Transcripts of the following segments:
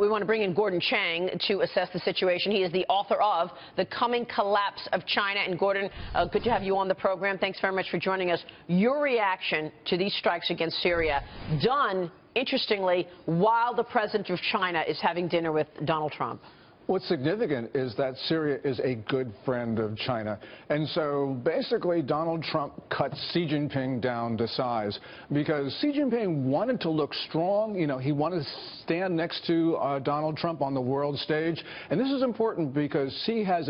We want to bring in Gordon Chang to assess the situation. He is the author of The Coming Collapse of China. And Gordon, good to have you on the program. Thanks very much for joining us. Your reaction to these strikes against Syria, done, interestingly, while the president of China is having dinner with Donald Trump. What's significant is that Syria is a good friend of China. And so basically Donald Trump cut Xi Jinping down to size because Xi Jinping wanted to look strong. You know, he wanted to stand next to Donald Trump on the world stage. And this is important because Xi has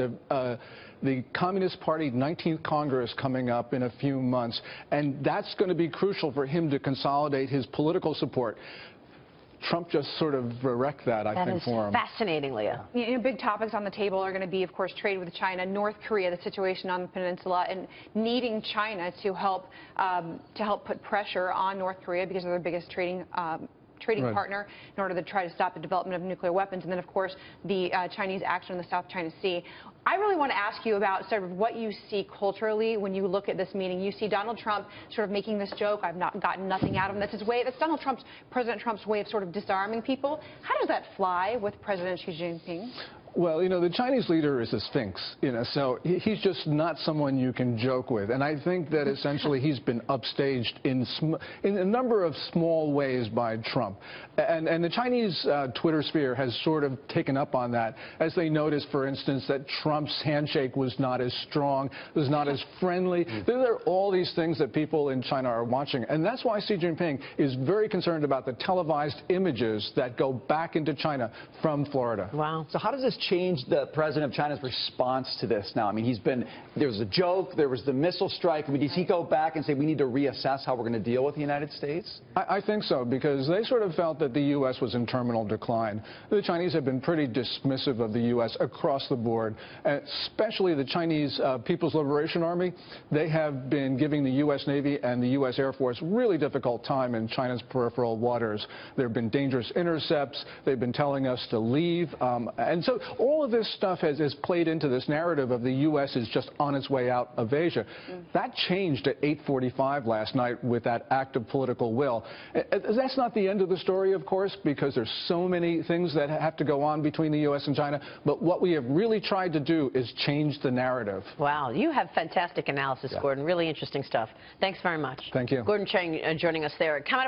the Communist Party 19th Congress coming up in a few months. And that's going to be crucial for him to consolidate his political support. Trump just sort of wrecked that, I think, for him. That is fascinating, Leah. You know, big topics on the table are going to be, of course, trade with China, North Korea, the situation on the peninsula, and needing China to help put pressure on North Korea because they're their biggest trading partner in order to try to stop the development of nuclear weapons. And then, of course, the Chinese action in the South China Sea. I really want to ask you about sort of what you see culturally when you look at this meeting. You see Donald Trump sort of making this joke, I've not gotten nothing out of him. That's his way. That's President Trump's way of sort of disarming people. How does that fly with President Xi Jinping? Well, you know, the Chinese leader is a sphinx, you know, so he's just not someone you can joke with. And I think that essentially he's been upstaged in a number of small ways by Trump. And the Chinese Twitter sphere has sort of taken up on that, as they noticed, for instance, that Trump's handshake was not as strong, was not as friendly. There are all these things that people in China are watching. And that's why Xi Jinping is very concerned about the televised images that go back into China from Florida. Wow. So how does this change the president of China's response to this now? I mean, there was a joke, there was the missile strike. I mean, does he go back and say we need to reassess how we're going to deal with the United States? I think so, because they sort of felt that the U.S. was in terminal decline. The Chinese have been pretty dismissive of the U.S. across the board, especially the Chinese People's Liberation Army. They have been giving the U.S. Navy and the U.S. Air Force really difficult time in China's peripheral waters. There have been dangerous intercepts. They've been telling us to leave. And so all of this stuff has played into this narrative of the U.S. is just on its way out of Asia. That changed at 8:45 last night with that act of political will. That's not the end of the story, of course, because there's so many things that have to go on between the U.S. and China. But what we have really tried to do is change the narrative. Wow. You have fantastic analysis, Gordon. Really interesting stuff. Thanks very much. Thank you. Gordon Chang joining us there. Coming up